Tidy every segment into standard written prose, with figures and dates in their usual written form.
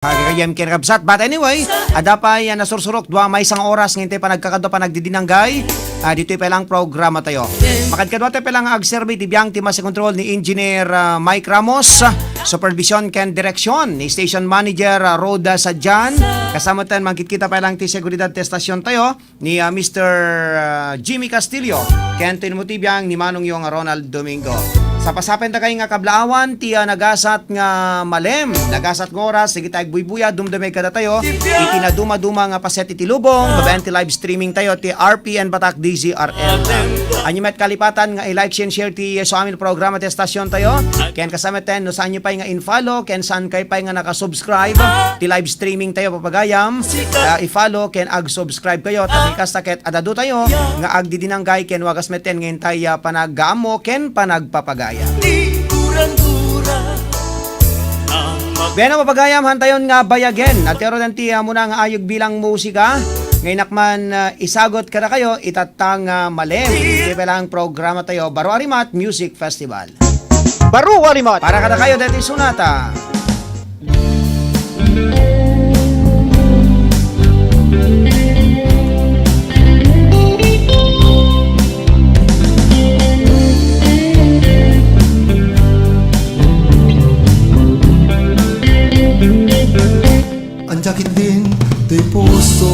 Kagayam kinakabsat. But anyway, adapay nasursurok dua may isang oras ngintay pa nagkakado pa nagdidinanggay. Dito pa lang programa tayo. Makadkadwa tayo pa lang agserbi tibiyang tima sa control ni Engineer Mike Ramos. Supervision ken direksyon ni Station Manager Roda Sadjan. Kasama tayo magkikita pa lang ti seguridad testasyon tayo ni Mr. Jimmy Castillo. Ken tinumutibiyang ni Manong yung Ronald Domingo. Sa pasapen ta kay nga kablaawan ti nagasat nga malem, nagasat nga oras sige tayong buybuya dumdumay kada tayo iti na duma-duma nga paset iti lubong babayan ti live streaming tayo ti RPN Batak DZRL. Anyo met kalipatan nga i-like and share ti so amin programa ti estasyon tayo ken kasama ten no saan nyo pa nga in-follow ken saan kay pa nga nakasubscribe ti live streaming tayo papagayam i-follow ken ag-subscribe kayo tati kastaket adado tayo nga agdidinanggay ken wagas meten ngayon tayo panaggaamo ken panagpapagay. Beno mapagayam hantayon nga bayagen at pero nanti muna nga ayog bilang musika ngay nakman isagot kada kayo itatang malem hindi pa lang programa tayo Baro Arimat Music Festival Baro Arimat para kada kayo dati sunata. Ang sakit din to'y puso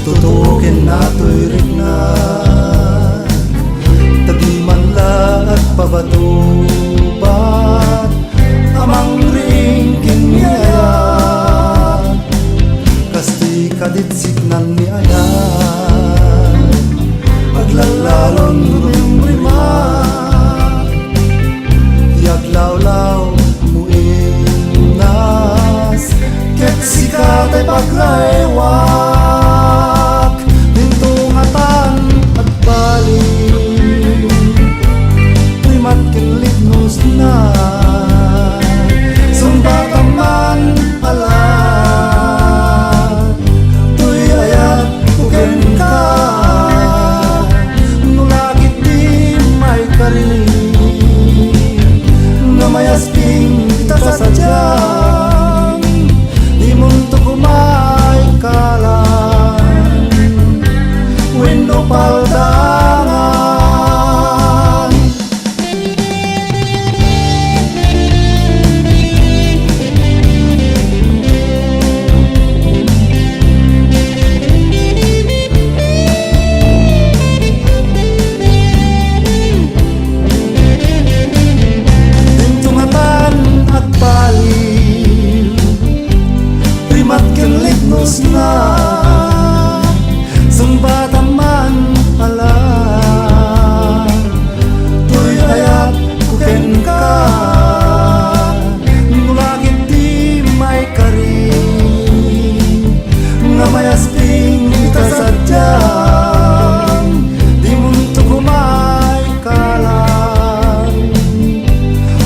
tutukin na to'y rignan tabi man lahat pabatubat amang ring kinyayan kasti kadit signan ni ayan paglalalon rumriman yaglawlaw ket sikatay paglaywak dintungatan at balik primat kinlignos na sumbataman alat tuy ayat uken ka nulagit di may kariling na mayasking kita sasadya munto kumay kalan window paldangan dintungatan at balik matkinlignos na sumbataman ala tuy ayat kuken ka nulagit di may kari nga mayasping kita sadyang di munto kumay kalan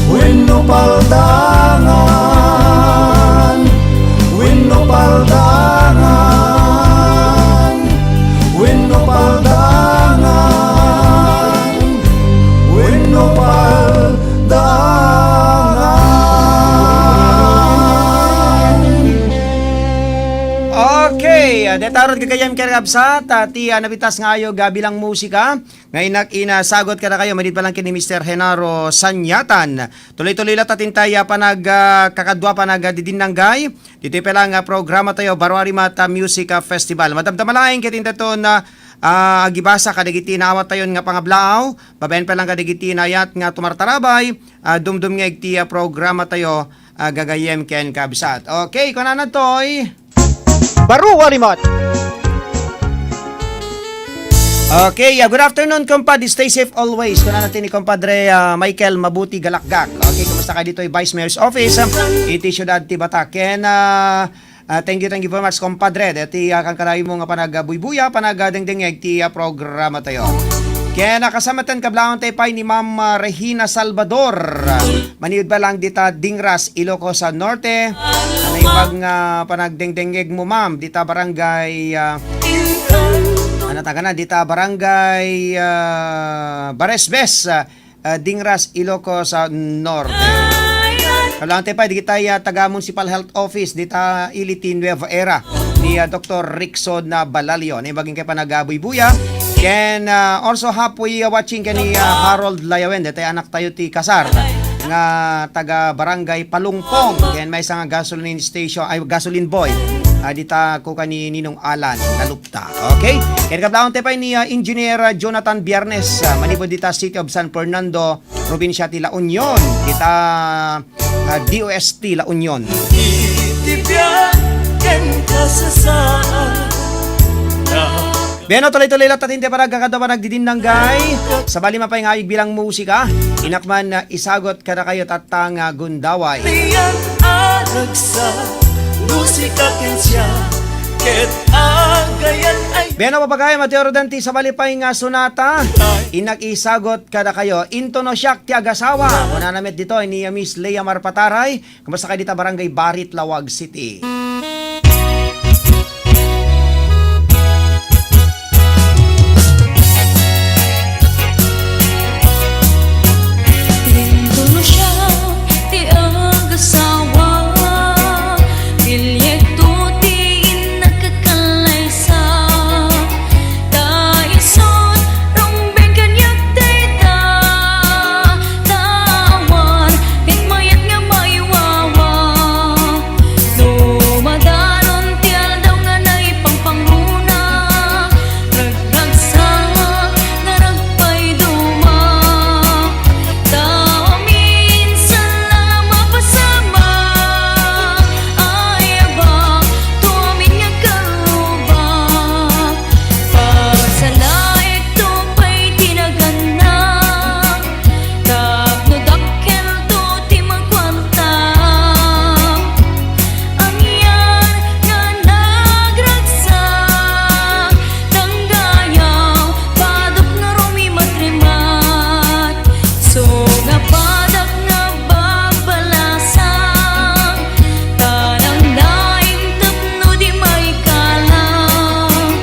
wenno paldangan paldangan winno paldangan winno paldangan. Okay, detarod kagayam kirabsa tati nabitas nga ayo gabilang musika ngayon inasagot ka na kayo madid pa lang kini Mr. Henaro Sanyatan tuloy-tuloy lang tatintaya panag kakadwa panag didinanggay dito pa lang programa tayo Baro Arimat Music Festival madamdamalain kitinta to na agibasa kadagiti naawat tayon nga pangablaaw babayan pa lang kadagiti nayat nga tumartarabay dumdum nga iti programa tayo gagayem ken kabsat. Okay kunan na toy Baro Arimat. Okay, good afternoon compadre, stay safe always. Kuna natin ni compadre Michael Mabuti Galakgak. Okay, kumusta ka dito ay Vice Mayor's Office iti Ciudad ti Batak. Ken thank you very much compadre. Dati kang karayo mo nga panagabuybuya, panagadengdengeg ti programa tayo. Ken kasama tan kablaon tayo pay ni Ma'am Regina Salvador. Maniud ba lang dita Dingras, Ilocos Norte. Anay bag panagdengdengeg mo ma'am dita barangay Anataga na dita barangay Baresbes, Dingras, Ilocos Norte. Kalante pa, di kita taga Municipal Health Office, dita Iliti Nueva Era, ni Dr. Rickson na Balalio. Ni baging kay panagabuy-buya. Ken also halfway watching kani Harold Layawen, dito anak tayo ti Kasar nga taga Barangay Palungpong. Ken may isang gasoline station, ay gasoline boy. Dita ko kani Ninong Alan Nalupta. Okay? Ken kablaon te pa ni Engineer Jonathan Biernes, manipod dita City of San Fernando, probinsya ti La Union. Kita DOST La Union. Itibiyagan ka sa saan Beno, tuloy-tuloy lang tatinte para kakado pa nagdidindanggay. Sa bali mapay nga bilang musika, inakman na isagot kada kayo tatang gundaway. Tiyan aragsa Musika kensya Ket agayan ay Beno, papagay, Mateo Rodanti, sa bali pay nga sunata, inak-isagot kada kayo. Into no siyak ti agasawa. Una namit dito, ni Miss Leia Marpataray. Kamusta kayo dito, Barangay Barit, Lawag City. Tintulo siya, ti agasawa, bilyeto ti nagkakalaysa, daison rumbeng kanyak tayta, tawan, mayat nga maiwawa, dumadaron ti aldaw nga naipangpanguna, ragragsa nga ragpay duma. Tao minsan lang mapasama, ay abang tuamin nga karubang. Pagsalaik to pa'y tinaganang, tapno dakkel to ti magkwantang. Ang yan nga nagragsak, tanggayaw, padok nga rumimatrimat. So nga padak nga babalasan, tanang daing tapno di may kalang,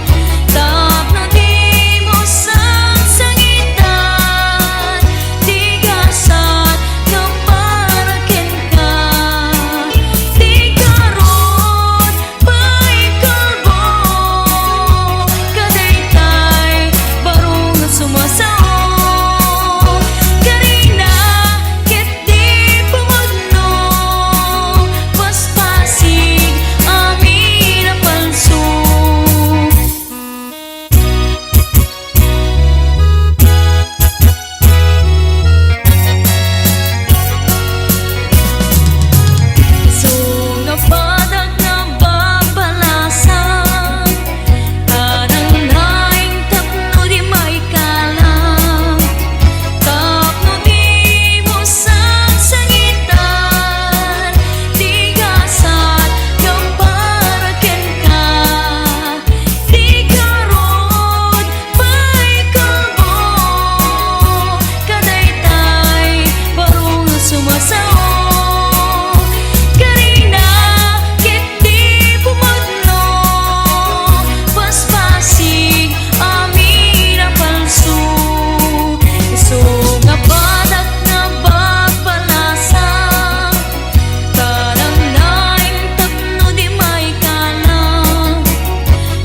tapno di mo sang sangitan, di gasat nga paraken ka, di karon pa'y kalbo, kadaytay baro nga sumasao. Karina, ket di pumagno, paspasig amin ang palso. So nga padag nga babalasan, tanang laing tapno di may kalang, tapno di mo sang sangitan, di gasat nga paraken ka, di karon pa'y kalbo, kadaytay baro nga sumasao. Karina, ket di pumagno, paspasig amin ang palso. So nga padak nga babalasan, tanang laing tapno di may kalang,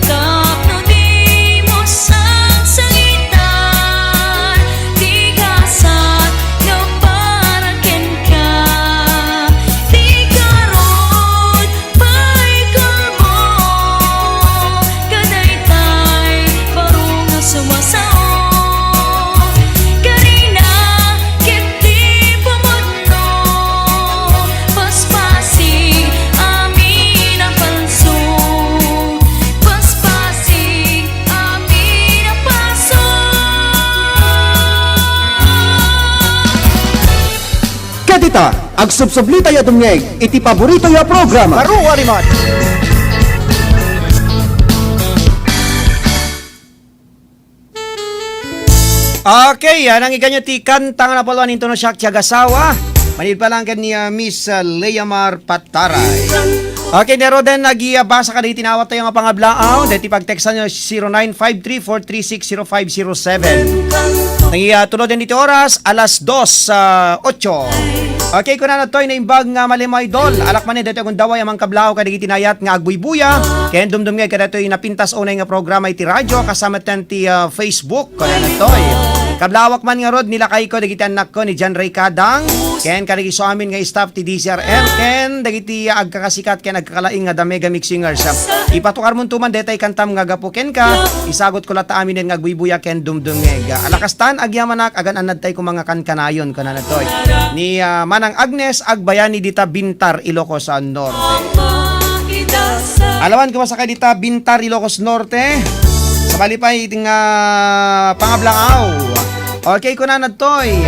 tapno di mo sang sangitan, di gasat nga paraken ka, di karon pa'y kalbo, kadaytay baro nga sumasao. Karina, ket di pumagno, paspasig amin ang palso, paspasig amin ang palso. Kadita, ag subsublita ya tumngeg, iti paborito ya programa. Baro, Walimot! Okay, yan ang ikanyo ti kantang na palawan into no siyak tiyagasawa. Manid pa lang kan ni Miss Leia Marpataray. Okay, nero din nag-iabasa ka na itinawat tayo nga pangablaaw. Dahil ipag-textan nyo 0953-436-0507. Nag-iatulod din dito oras, alas 2:08. Okay, kung na to'y naimbag nga malimay idol. Alak man dito kung daway amang kablao kadig itinayat nga agbuy-buya. Kaya dumdum nga kada to'y napintas unay nga programa iti radyo kasama ten ti Facebook. Kung na to'y. Kablawak man nga rod nilakay ko dagiti anak ko ni John Ray Kadang. Ken kadagi so amin nga staff ti DCRL ken dagiti agkakasikat ken agkakalaing nga Mega Mix Singers. Ipatukar mo tuman detay kantam nga gapo ken ka isagot ko lata amin nga agbuy-buya ken dumdumeg. Alakastan agyamanak agan anad tay ko mga kankanayon kana natoy. Ni Manang Agnes agbayani dita Bintar Ilocos Norte. Alawan ko sa kay dita Bintar Ilocos Norte. Sa balipay iting pangablaaw. Okay ko na natoy.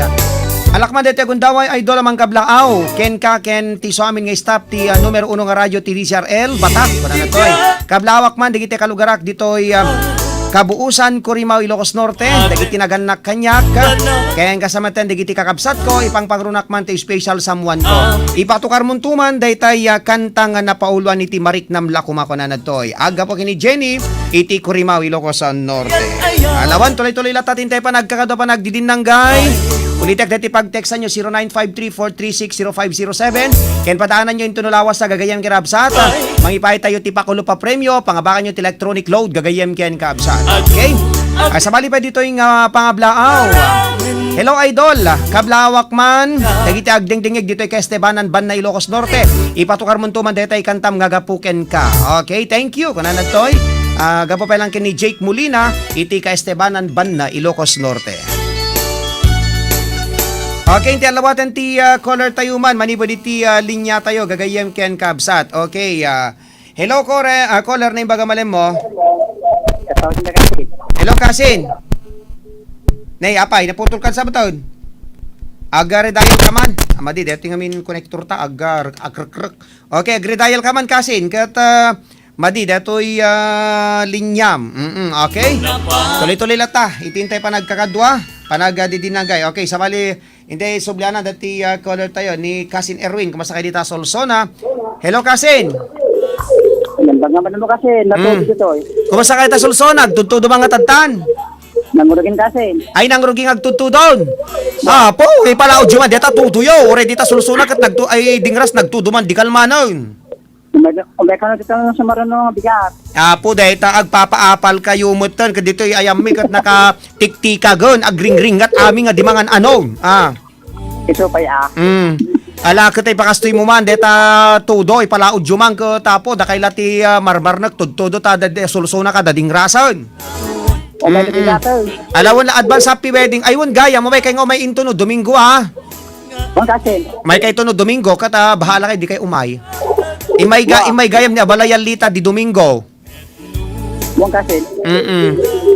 Alakman dito kung daway idol amang kablaaw. Ken ka ken ti so amin nga staff ti numero 1 nga radyo ti DCRL Batak ko na natoy. Kablawak man digiti kalugarak ditoy Kabuusan Curimaw Ilocos Norte dagiti naganak kanyak. Ken kasama ten dagiti kakabsat ko ipang pangrunak man ti special samuan ko. Ipatukar muntuman daytay kanta nga napauluan iti Mariknam Lakuma ko na natoy. Aga po kini Jenny iti Curimaw Ilocos Norte. Alawan tuloy-tuloy latatin tayo pa nagkakado pa nagdidinanggay. Ulitek dati pag-textan nyo 0953-436-0507. Ken padaanan nyo yung tunulawas sa gagayam kirabsat. Mangipahit tayo ti pakulo pa premyo. Pangabakan nyo ti electronic load gagayam ken kabsat. Okay? Sabali pa dito yung pangablaaw. Hello idol, kablawak man. Dagiti agding-dingig dito kay Estebanan Ban na Ilocos Norte. Ipatukar mo tuman dito kantam gagapuken ka. Okay, thank you. Kuna na toy. Gapo pa lang ni Jake Molina iti ka Estebanan Ban na Ilocos Norte. Okay, ti alawatan ti caller tayo man, manibo di ti linya tayo, gagayem ken kabsat. Okay, hello caller na yung bagamalem mo. Hello Kasin. Nay, apay, naputol ka sa batawon. Agar dial ka man. Amadi, dito nga min connector ta, agar. Okay, agri dial ka man Kasin. Kat, madi, dato'y linyam. Okay? Tuloy-tuloy lata. Itintay pa nagkakadwa. Panagdidinagay. Okay, sabali. Hindi, subliana dati caller tayo ni Kasin Erwin. Kumasakay dita Solsona. Hello, Kasin. Nambang naman mo kasi, natulog ito eh. Kumasakay ta Solsona. Tutudo mga tadtan. Nangurugin kasi. Ay, nangruging agtutudon. Po, palaod juman. Dita tutuyo. Ure dita Solsona kat ay dingras nagtuduman. Di kalmanon. Umay ka na dito sa marunong bigat. Po, dahil agpapaapal kayo mo tan. Kadito ayami kat nakatiktika gon. Agring-ring at aming nga dimangan anong. Iso pa ya. Ala katay pakastoy mo man. Deta tudo. Ipalaod juman ko. Tapo, dakay lati marmarnak. Tudtudo ta Solsona ka dading rason. Umay na bigat. Alawan na advance happy wedding. Ayun gaya mo may kay nga may into no Domingo Bang kasi. May kay to no Domingo kat bahala kay di kay umay. Imay gayam ni Abalayal Lita di Domingo. Bang kasi.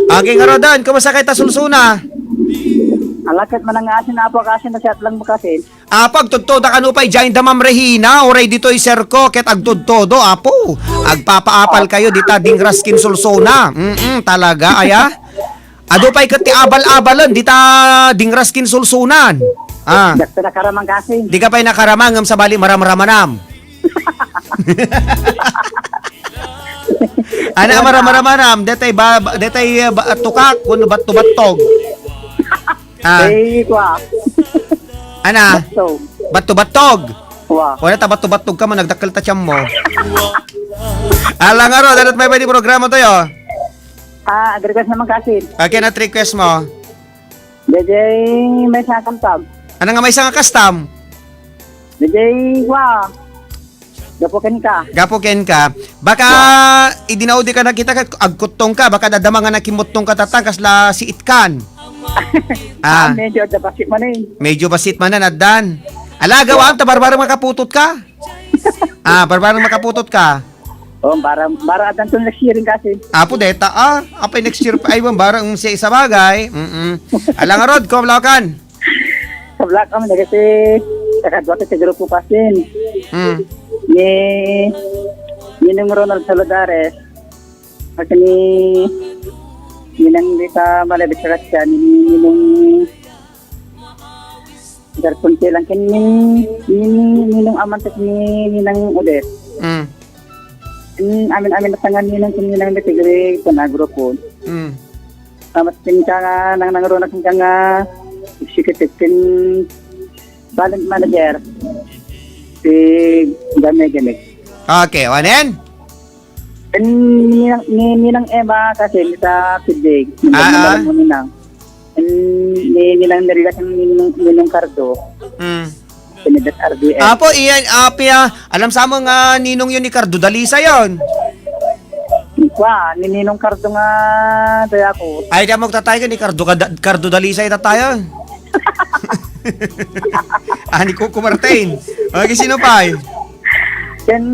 Aging aradan, kumusta kay ta Solsona? Alakat man nga asin na po kasi na siya lang mo kasi. Pagtudto da kanu pay Jain da Ma'am Regina, oray dito sir ko ket agtudtodo apo. Agpapaapal kayo dita dingras kin Solsona. Talaga aya. Ado pay ket ti abal-abalan dita dingras kin Solsonan. Dakto na karamang kasi. Di ka pay nakaramangam sa bali maram-ramanam. Ana maram-ramanam detay tukak kuno batto-battog. Kwa. Ana? So. Batto-battog. Wa. Wala ta batto-battog ka man nagdakkel ta tiyam mo. Ala nga ro, dapat may pwede programa tayo. Agregas naman kasi. Okay na request mo. DJ may sa kamtab. Ano nga may isang custom? DJ wa. Gapoken ka. Gapoken ka. Baka idinaudi ka nakita ka agkutong ka, baka dadama nga nakimutong ka tatang kasla si Itkan. Medyo dapasit man eh. Medyo basit man na nadan. Ala gawa ta barbarang makaputot ka. Barbarang makaputot ka. Para adan to next year kasi. Apo deta apay next year pa ay barang sa isa bagay. Ala nga rod ko lawakan. Sa black kami kasi kakadwa sa grupo kasi. Ni nung Ronald Saladares kasi ni nang dita malabit sa siya ni nung Garpunti lang kin ni nung amantas ni nang Udet. amin na tangan ninang kuninang mitigri panagro po. Mm. Tamat din ka nga nang nangaroon ka nga executive tin talent manager si Gamay. Okay, wanen? Ninang Emma kasi sa Pidig. Ah. Ninang. Ninang narilasan ninang Cardo. Mm. Pinidat RDL. Apo, iyan, apia. Alam sa mo nga, ninong yun ni Cardo Dalisa yon. Wa, ninong Cardo nga daya ko. Ay, di mo tatay ka ni Cardo Dalisa ita tayo. Ni Coco Martin. Okay, sino pa eh? Then,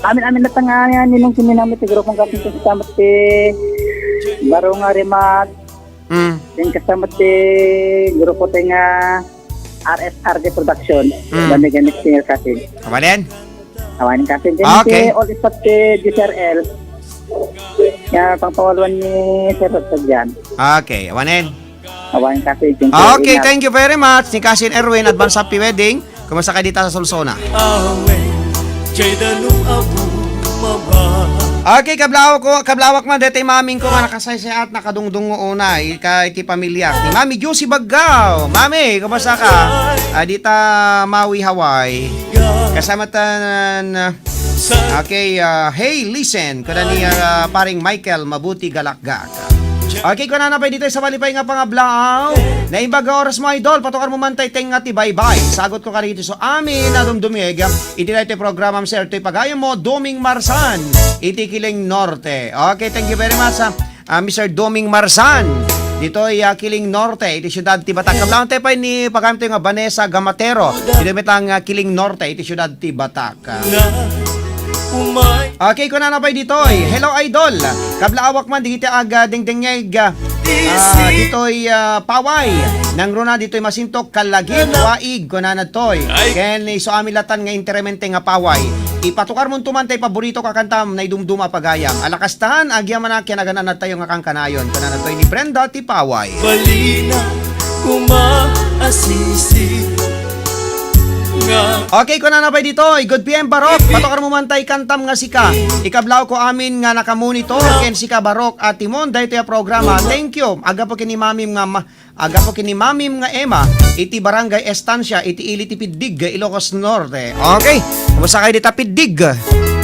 amin na tanga nga ninong kuninang mitigro kung kapit sa kasama ti baro nga rimat. Mm. Then kasama ti grupo ti nga RSRD Production. Gamay senior kasi. Kamalin? Awanin kasi. Then Okay. ti all ispat ti DSRL. Kaya pangpawaluan ni Sir Rodson dyan. Okay, wanen. Awanin kasi. Okay, thank you very much. Ni Cousin Erwin, advance happy wedding. Kumusta kayo dito sa Solsona? Okay, kablawak man dito maming ko nga nakasaysa at nakadungdung mo una iti pamilya. Ni Mami Juicy Baggao. Mami, kumusta ka? Dita Maui, Hawaii. Kasama tan okay, hey, listen. Kada ni paring Michael Mabuti Galakgak. Okay, kung na pa dito sa malipay nga pangablaw. Na imbaga oras mo idol, patukar mo man tay nga ti bye-bye. Sagot ko ka rito so amin na dumdumig. Iti na iti program sir, ito'y pagayo mo, Doming Marsan. Iti Kiling Norte. Okay, thank you very much Mr. Doming Marsan. Dito ay Kiling Norte, iti syudad ti Batak. Kablaon tayo pa ni pagamit nga Vanessa Gamatero. Ito metang Kiling Norte, iti syudad ti Batak. Okay, kung na pa dito hello idol. Kablaawak man dito aga dingdingeg. Dito'y paway nang runa dito'y masintok kalagit waig kunanad toy ken iso amilatan nga interemente nga paway ipatukar mo tumantay paborito ka kantam na idumduma pagayam alakastahan agyaman na kinaganan tayo nga kang kanayon kunanad toy ni Brenda ti paway Balina kumaasisi nga okay kuna na pa dito good PM Barok patukar mo mantay kantam nga sika ikablaw ko amin nga nakamonitor ken sika Barok at Timon dayto ya programa thank you aga po kini mamim nga Emma iti barangay Estancia iti Iliti Pidig Ilocos Norte okay kumusta kayo dita Pidig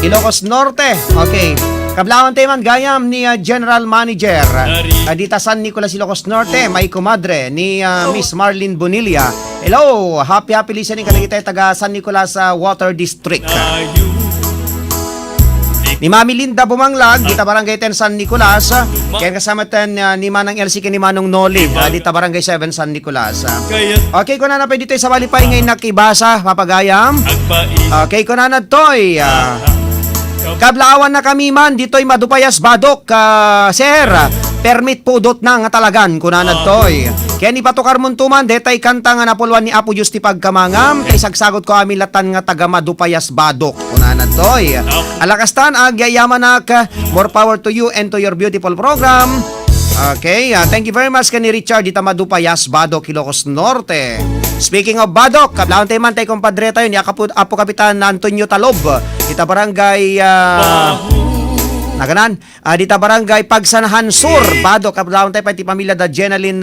Ilocos Norte okay kablawan tayo man gayam ni General Manager dita San Nicolas Ilocos Norte may kumadre ni Miss Marlene Bonilla. Hello, happy listening ka kita taga San Nicolas Water District. Ni Mami Linda Bumanglag, dita barangay 10 San Nicolas. Kaya kasama ten ni Manang LC ni Manong Noli, dita barangay 7 San Nicolas. Okay, kunan na pa dito sa Balipay ngayon nakibasa, papagayam. Okay, kunan na toy. Kablaawan na kami man, dito'y madupayas badok, sir. Permit pudot na nga talagan, kunan na toy. Kaya ni patukar muntuman, detay kanta nga napulwan ni Apo Justi pagkamangam, kay sagsagot ko amilatan nga taga madupayas badok, kunan na toy. Alakastan, agyayaman nak, more power to you and to your beautiful program. Okay, thank you very much kani Richard dita madupayas badok, Ilocos Norte. Speaking of badok, kablaon tayo man tayo kumpadre tayo ni Apo Kapitan Antonio Talob, dita barangay naganan, dita barangay Pagsanahan Sur, badok, kablaon tayo pa ti pamilya da Jenalyn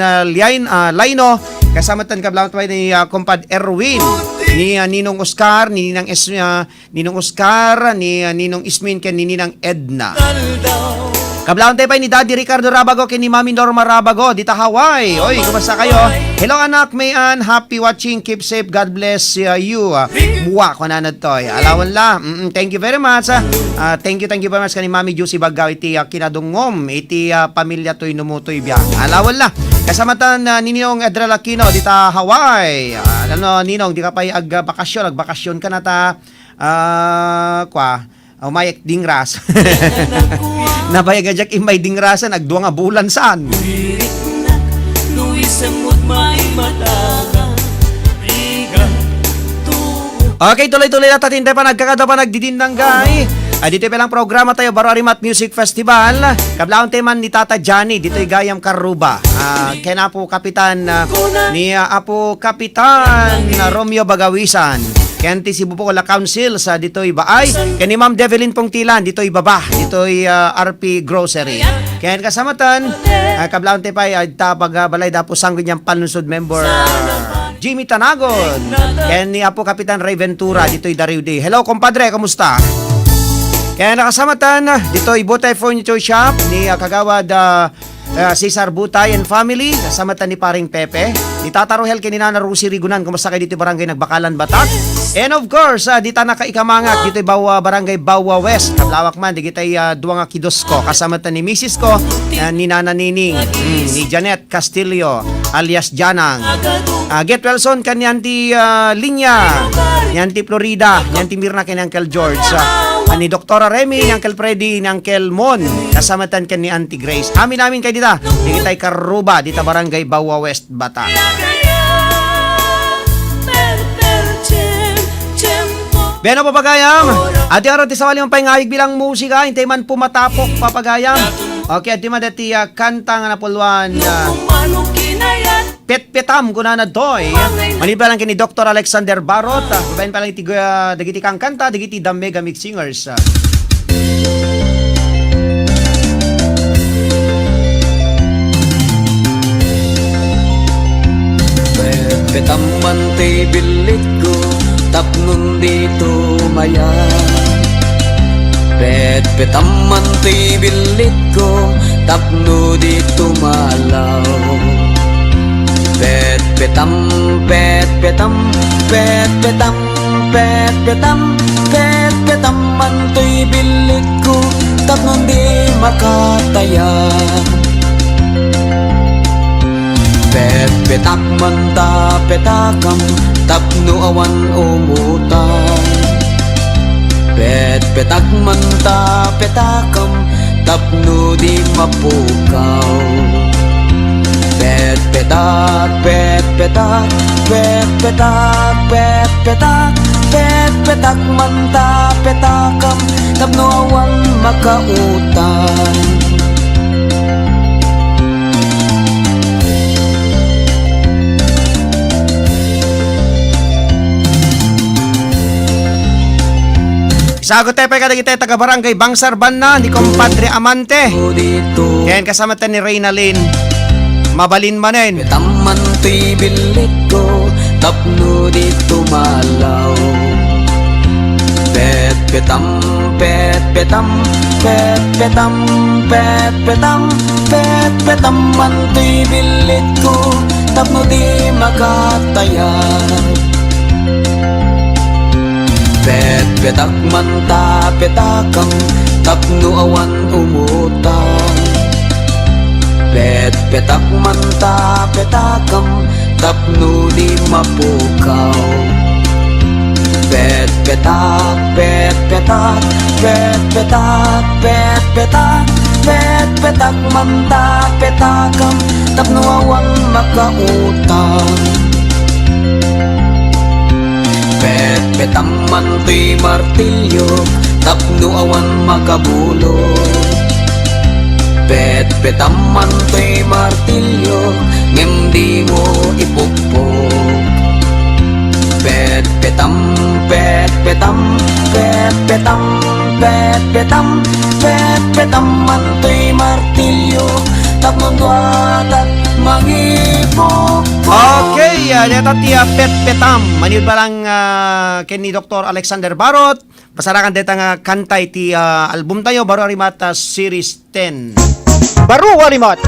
Laino, kasama tan kablaon tayo ni kumpad Erwin, ni Ninong Oscar, ni Ninong Oscar, ni Ninong Ismin, ken ni Ninang Edna. Kablaon tayo pa ni Daddy Ricardo Rabago ken ni Mami Norma Rabago dita Hawaii. Oy, kumusta kayo? Hello anak, Mayan, happy watching, keep safe, God bless you. Buwa ko na toy. Alawan la. Thank you very much. Thank you very much kani Mami Juicy Baggao iti kinadungom iti pamilya toy numutoy biya. Alawan la. Kasamatan Ninong Edra Aquino dita Hawaii. Ninong di ka pa agbakasyon ka na ta may dingras. Nabayag ajak imay dingrasan agduwa nga bulan saan. Okay, tuloy-tuloy na tatinde pa nagkakada pa nagdidindang gay. Dito pa lang programa tayo Baro Arimat Music Festival. Kablaon teman ni Tata Johnny dito'y Gayam Karuba. Kaya na po kapitan ni Apo Kapitan Romeo Bagawisan. Kaya ti si Bubola Council sa dito'y baay. Kaya ni Ma'am Develyn Pongtilan, dito'y baba. Dito'y RP Grocery. Kaya kasamatan, kablaon te pa ay tapag balay dapo sanggo niyang panunsod member Jimmy Tanagon. Kaya ni Apo Kapitan Ray Ventura, dito'y Dario Day. Hello, compadre, kamusta? Kaya nakasamatan, dito'y Butay Furniture Shop ni Kagawad Cesar Butay and Family, kasamatan ni Paring Pepe, ni Tata Rohel kay ni Nana Rusi Rigunan, kumusta kayo dito barangay Nagbakalan, Batak? And of course, dita na kaikamangak, dito'y barangay Bawa West, kablawak man, di kita'y duwang kidos ko, kasamatan ni Mrs. ko, ni Nana Nining, ni Janet Castillo, alias Janang, Get Wilson, kanyan ti Linya, yan ti Florida, yan ti Mirna kay ni Uncle George, ni Dr. Remy, ni Uncle Freddy, ni Uncle Mon, kasamatan kan ni Auntie Grace. Amin namin kay dita, di kita'y Karuba, dita barangay Bawa West, Batak. Beno papagayam, ati araw ti sawali mong pangayig bilang musika, hintay man pumatapok papagayam. Okay, ati madati kanta nga napulwan, Pet-petam kuna na doy. Manibla lang kini Dr. Alexander Barot. Babayin pa lang dagiti kang kanta, dagiti The Mega Mix Singers. Petaman ti bilit ko, tapnon dito maya. Petaman ti bilit ko, tapno dito malaw. Petam, petam, petam, petam, mantoy bilit ko, tapnon di makataya. Petak manta petakam, tapno awan umutan. Petak manta petakam, tapno di mapukaw. Petak, petak, petak, petak, petak manta petakam, tapno awan makautan. Sagot tayo pa kita taga barangay Bangsar Banna ni Compadre Amante. Yan kasama tayo ni Reynalyn Mabalin manen. Petaman to'y bilit ko, tapno dito malaw. Petam, petam, petam, petam, petam, man to'y bilit ko, tapno di makataya. Petak manta petakam, tapno awan umutan. Petak manta petakam, tapno di mapukaw. Petak, petak, petak, petak, petak manta petakam, tapno awan makautang. Petam manto'y martilyo, tapno awan makabulog. Petam manto'y martilyo, ngem di mo ipukpok. Petam, petam, petam, petam, petam manto'y martilyo, tapno duatat mangipok. Okay, dito tiya pet-petam. Manil ba lang ken ni Dr. Alexander Barot. Pasarakan dito nga kantay ti album tayo, Baro Arimata Series 10. Baro Warimat.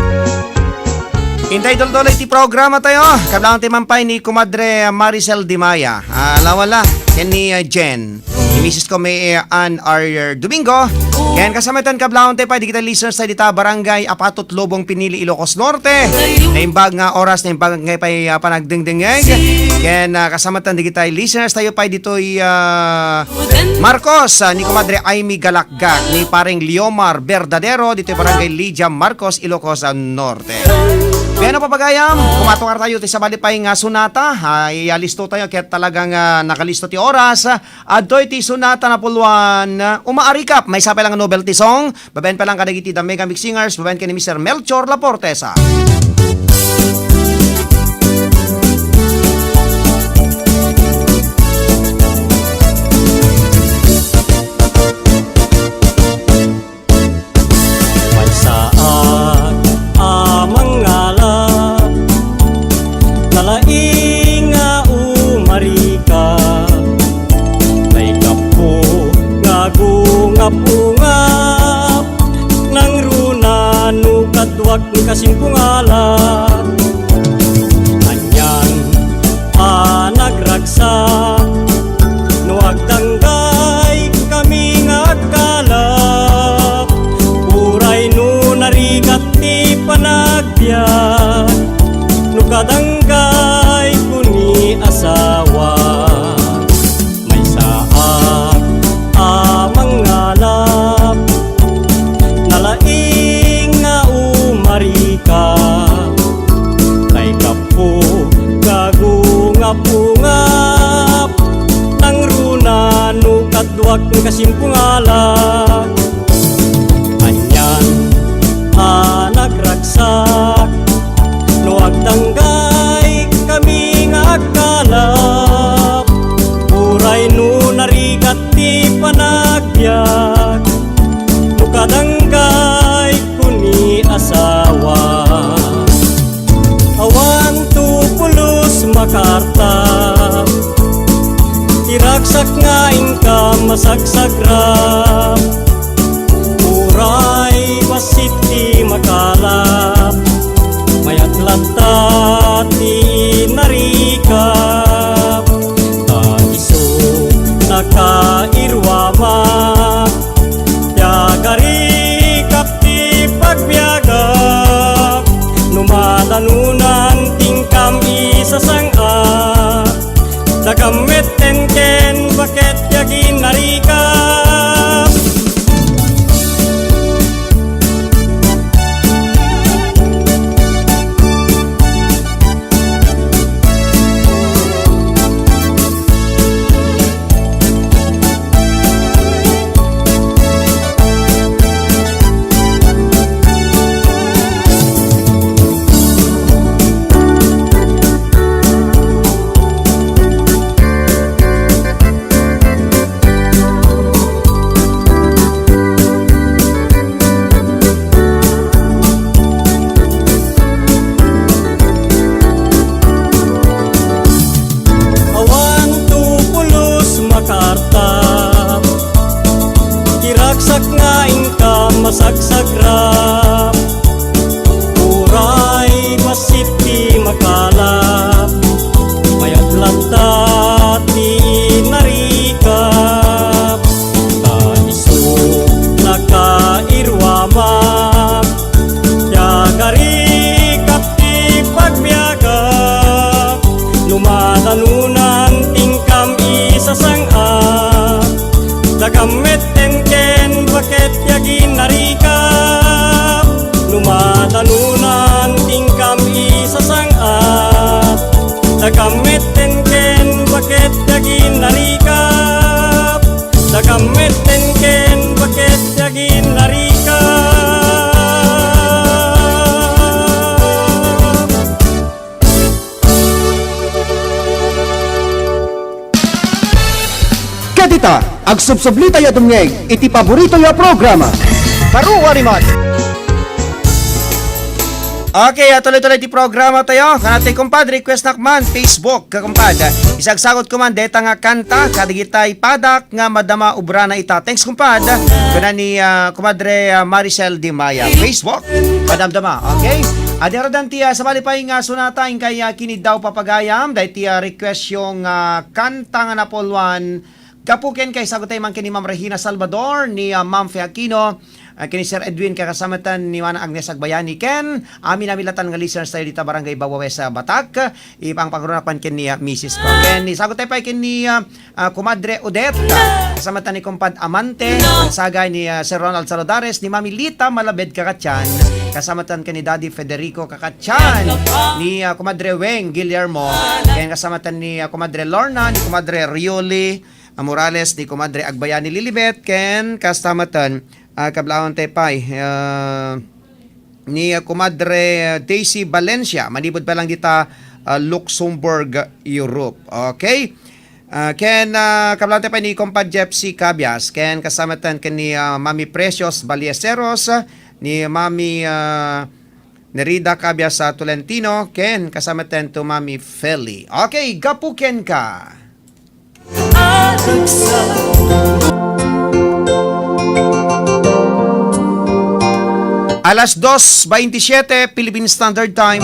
Hintay dol-dol ti programa tayo. Kablang ti mampay ni Kumadre Maricel Dimaya. Lawala, ken ni Jen. Ni Mrs. ko may Ann R. Domingo. Yan kasamitan kablaon tayo pa, di kita listeners tayo dita barangay Apatot Lobong Pinili, Ilocos Norte. Naimbag nga oras, naimbag nga pa panagdingdingeg. Yan kasamitan di kita listeners tayo pa dito'y Marcos, ni Kumadre Aimee Galakgak, ni paring Liomar Verdadero, dito'y barangay Lydia Marcos, Ilocos Norte. Kaya papagayam, kumatungar tayo ti sabali pa yung sunata. Ialisto tayo kaya talagang nakalisto ti oras. Adoy ti sunata na puluan. Umaarikap, may sapay lang novelty song. Babayan pa lang kadagiti The Mega Mix Singers. Babayan ka ni Mr. Melchor Laportesa. ungap-ungap nang runa no kadwag kasing pungalan anyan nagragsak no agdanggay kami nga agkalap uray no narigat ti panagbiag no kadanggay kuni asawa may saak mangalap nalaing nga umarika kay kapo gagungap-ungap nang runa no kadwag kasimpungalan anyan nagragsak no agdanggay kami nga agkalap uray no narigat ti panagbiag no kadanggay kuni asawa awan tupulos makarta iragsak nga ingka masagsagrap uray wasit ti makalap mayat lata ti narikap iso nakairwama yagarikap ti pagbiagap numadanunan tingkam isasangap dagamit ken baket yagin narikap iragsak nga ingka masagsagrap uray masit ti makalap mayat lata ti narikap iso nakairwamak yagarikap ti pagbiagap lumadanunan tingkam isasangap dagamit ken baket yagin narikap lumadanunan tingkam isasangap dagamit ken baket yagin narikap dagamit ken baket yagin narikap Kadita, agsubsubli tayo tumngeg, iti paborito yo programa. Paruwa rimot. Okay, tuloy-tuloy ti programa tayo. Kanatay kumpadre, request nakman, Facebook, kakumpad. Isagsagot ko man, deta nga kanta, kadigitay padak nga madama ubrana ita. Thanks kumpad. Kuna ni kumadre Maricel Di Maya. Facebook, padamdama. Okay? Adiradan ti sa malipay nga sunatayin kay kinid daw papagayam. Dahil ti request yung kanta nga napolwan. Kapuken kay sagotay man kini Ma'am Regina Salvador, ni Ma'am Fe Aquino, kini Sir Edwin kakasamatan ni Mana Agnes Agbayani ken amin latan nga listeners tayo dito barangay Bawawe sa Batak ipang pagrunapan ken ni Mrs. ko ken ni sagotay pa ken ni Kumadre Odette kasamatan ni Kumpad Amante sagay ni Sir Ronald Salodares ni Mami Lita Malabed kakatyan kasamatan ken ni Daddy Federico kakatyan ni Kumadre Weng Guillermo ken kasamatan ni Kumadre Lorna ni Kumadre Rioli Morales ni Kumadre Agbayani Lilibet ken kastamatan kablaon tepay ni Kumadre Daisy Valencia manibod pa lang dita Luxembourg, Europe. Okay? Ken kablaon tepay ni Kumpad Jepsi Cabias ken kasamatan ken ni Mami Precious Ballesteros ni Mami Nerida Cabias sa Tolentino ken kasamatan to Mami Feli. Okay, gapuken ka. Alas 2:27 Philippine Standard Time.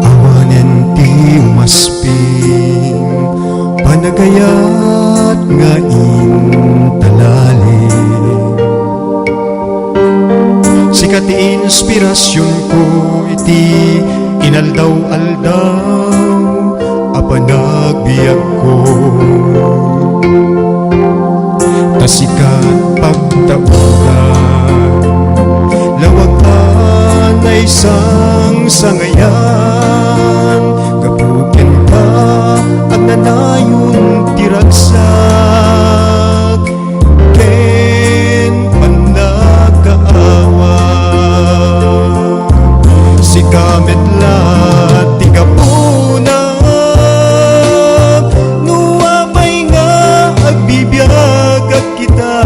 Awanen ti umasping panagayat nga intalali. Sikat ti inspirasyon ko iti inaldaw-aldaw a panagbiag ko. Tasikat pagtauran lawagan ay isang sangayan. Kapukin ka ang nanayon tiragsak ken panagkaawa. Si kamet la tigapunag nuwapay nga agbibiyag at kita.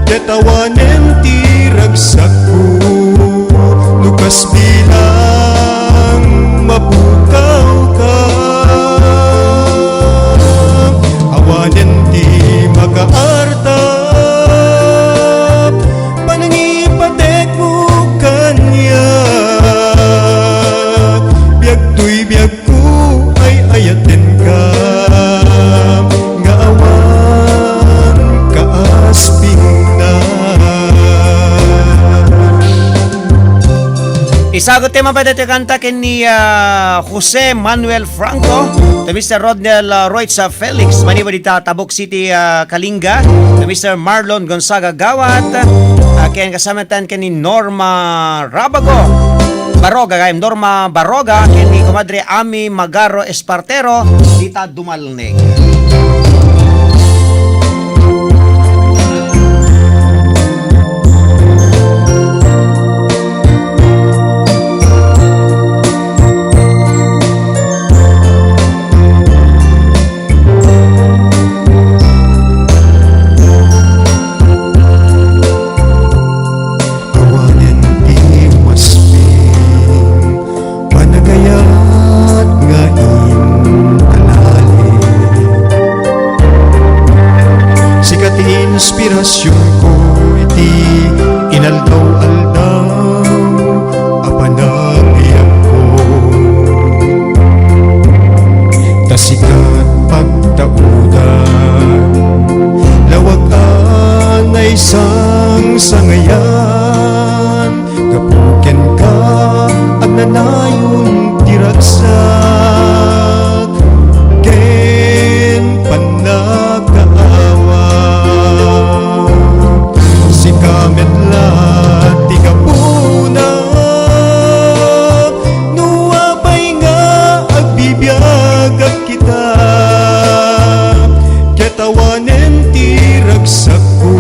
Datawanen ti ragsak ko lukas bilang mabukaw ka. Awanen ti makaartap panangipatek mo kanya. Biag tuy biag ko ay ayaten ka nga awan kaasping na. Isagot tema pa dito kanta ni Jose Manuel Franco, to Mr. Rodnel Roitz Felix, maniba dita Tabuk City, Kalinga, to Mr. Marlon Gonzaga Gawat, ken kasamatan ni Norma Baroga, kay Norma Baroga, ken ni Comadre Ami Magaro Espartero, dita Dumalneg. Awanen ti umasping panagayat nga inalali. Sikat ti inspirasyon ko iti inaldaw-aldaw a panagbiag ko. Tasikat pagtaudan lawagan ay isang sangayan. Kapuken ka ang nanayon tiragsak ken panagkaawa. Si kamet la tigapunag nuwapay nga agbibiyag at kita. Ketawanen ti ragsak ko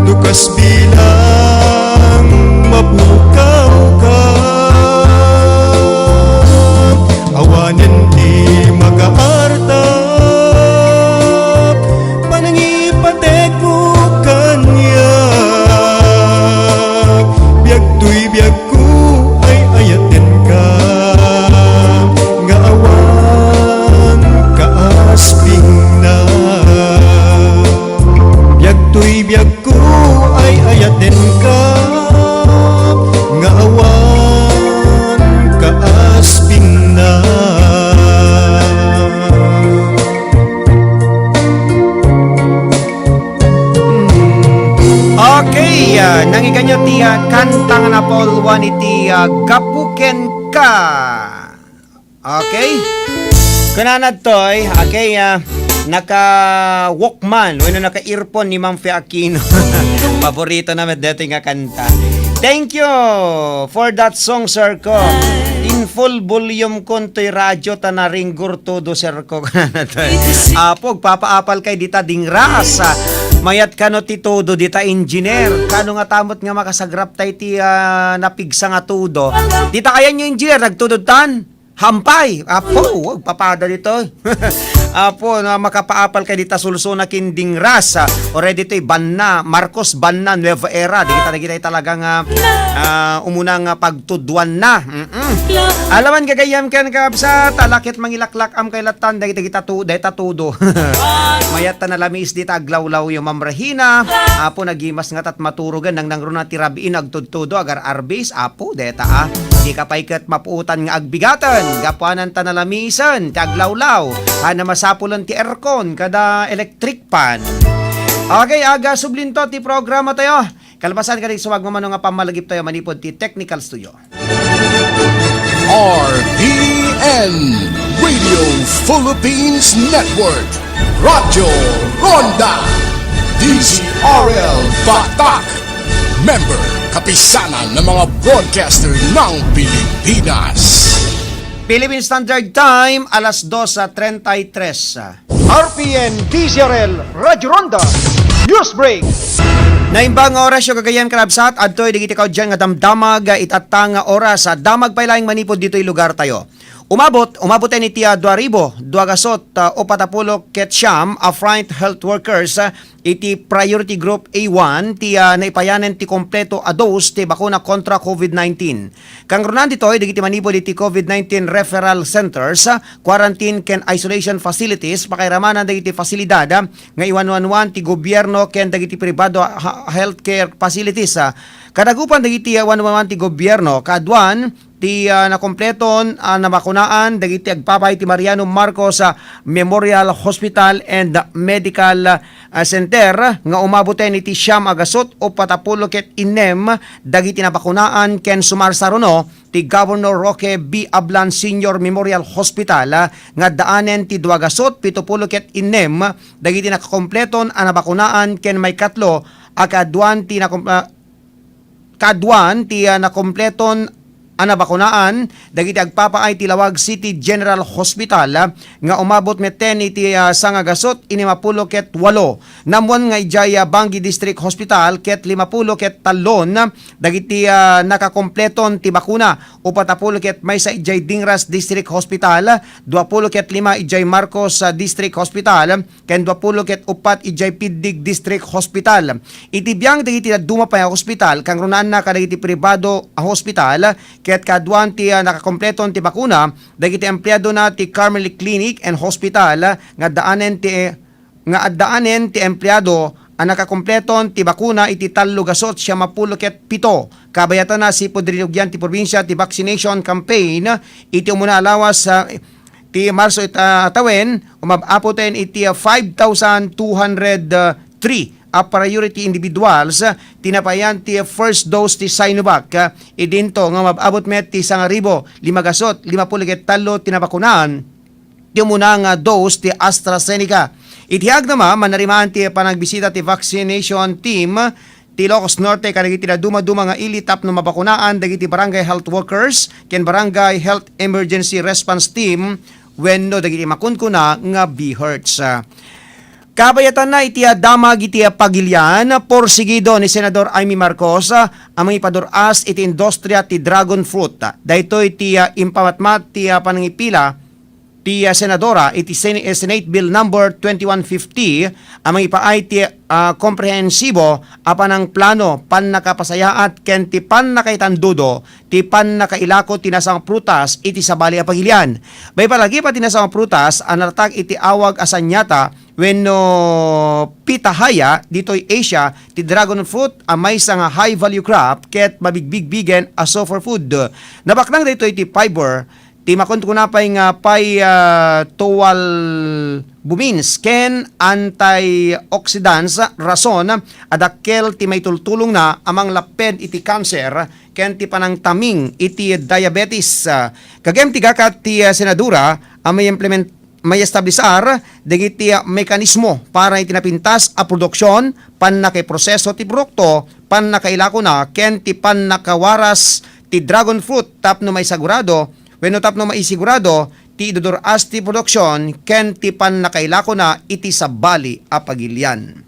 lukas bilang mabukaw ka. Awanen ti makaartap panangipatek mo kanya. Biag tuy biag ko ay ayaten ka nga awan kaasping na. Biag tuy biag ko ay ayaten ka nga awan kaasping na. Okay, nangiganyo ti kantang na Paul Juan iti Kapuken Ka. Okay? Kunanad toy, okay, naka Walkman, o naka earphone ni Ma'am Fe Aquino. Paborito naman dito nga kanta. Thank you for that song, sir ko. In full volume kontoy radyo tanaringgur todo, sir ko. Apog, papaapal kay dita ding rasa. Mayat kano ti todo dita engineer. Kano nga tamot nga makasagrap tay ti napigsa nga todo. Dita kaya nyo engineer, nagtudod tan. Hampay. Apo, wag papada dito. Apo, na makapaapal kay dita sulsuna kinding ras. Already to'y Banna, Marcos Banna, Nueva Era. Di kita talagang umunang pagtudwan na. Alaman gagayam kan kapsa, talakit mangilaklak am kay latan, dahil kita tudo. Mayat na lamis dita aglawlaw yung mamrahina. Apo, nagimas nga tat maturugan nang nangruna tirabiin agtudtudo agar arbis. Apo, deta di ka paikat mapuutan nga agbigatan. Gapuanan ta na lamisan, ti aglawlaw. Na masapulan ti aircon kada electric pan. Okay, aga sublinto ti programa tayo. Kalpasan ka rin suwag mamano nga pamalagip tayo manipod ti Technical Studio. RPN Radio Philippines Network Radyo Ronda DZRL Batak Member Kapisanan ng mga broadcaster ng Pilipinas. Philippine Standard Time, alas 2:33. RPN DZRL Radyo Ronda News Break. Naimbang oras yung kagayan karabsat, adto'y digiti kao dyan nga damdamag itatang oras. Damag pa ilang manipod dito'y lugar tayo. Umabot ni Tia 2,240 ket siyam frontline health workers iti priority group A1 ti naipayanen ti kompleto a dose ti bakuna kontra COVID-19. Kang runan ditoy digiti manipod iti COVID-19 referral centers, quarantine ken isolation facilities pakairamanan dagiti fasilidad nga iwanwanwan ti gobyerno ken dagiti pribado healthcare facilities. Kadagupan dagiti iwanwanwan ti gobyerno kadwan ti nakompleton na bakunaan dagiti agpapay ti Mariano Marcos Memorial Hospital and Medical Center nga umaboten iti siyam agasot o patapulo ket inem dagiti nabakunaan ken sumarsaruno ti Governor Roque B. Ablan Senior Memorial Hospital nga daanen ti duagasot pitupulo ket inem dagiti nakakompleton a nabakunaan ken may katlo akadwan ti nakompleton bakunaan dagiti agpapaay ti Lawag City General Hospital nga umabot met 10 iti sangagasot inimapulo ket 8 namuan nga ijaya Bangi District Hospital ket 50 ket 3 dagiti nakakompleton ti bakuna upatapulo ket maysa ijay Dingras District Hospital 20 ket 5 ijay Marcos District Hospital ken 20 ket 4 ijay Pidig District Hospital. Iti biyang dagiti dumapay a hospital kang runan na kadagiti pribado a hospital ket kadwan ti nakakompleton ti bakuna dagiti empleyado na ti Carmel Clinic and Hospital nga daanen ti empleyado ang nakakompleton ti bakuna iti 3 siya mapulo ket 7 kabayatan na si Podrinugyan ti probinsya ti vaccination campaign iti umuna alawas ti Marso tawen umabapoten iti 5,203 priority individuals tinapayan ti first dose ti Sinovac idinto nga mababot met ti 1,550 tinabakunaan ti umunang dose ti AstraZeneca. Itihag naman manarimaan ti panagbisita ti vaccination team ti Ilocos Norte kadagiti duma nga ilitap no mabakunaan dagiti barangay health workers ken barangay health emergency response team wenno dagiti makunkuna nga BHERTS. Kabayatan na iti damag iti pagilian porsigido ni Senador Amy Marcos ang ipaduras iti industriya ti dragon fruit. Dahito iti impamatmat ti panangipila ti Senadora iti Senate Bill number 2150 ang ipaay ti komprehensibo apan ang plano pannakapasayaat ken ti pannakaitandudo ti pannakailako ti nasang prutas iti sabali a pagilian. Bay palagi pa ti nasang prutas anartag iti awag asanyata wenno pitahaya ditoy Asia ti dragon fruit amay sa nga high value crop ket mabigbigbigen as for food. Nabaknang dito iti fiber ti makuntunapay nga towal bumins ken antioxidants rason adakkel ti may tultulong na amang laped iti cancer ken ti panangtaming iti diabetes. Kagem ti gakat ti senadura may establisar dagiti mekanismo para itinapintas a produksyon pannakaiproseso ti produkto pannakailako na ken ti pannakawaras ti dragon fruit tapno may sigurado wenno tapno maisigurado ti iduduras ti produksyon ken ti pannakailako na iti sabali a pagilian.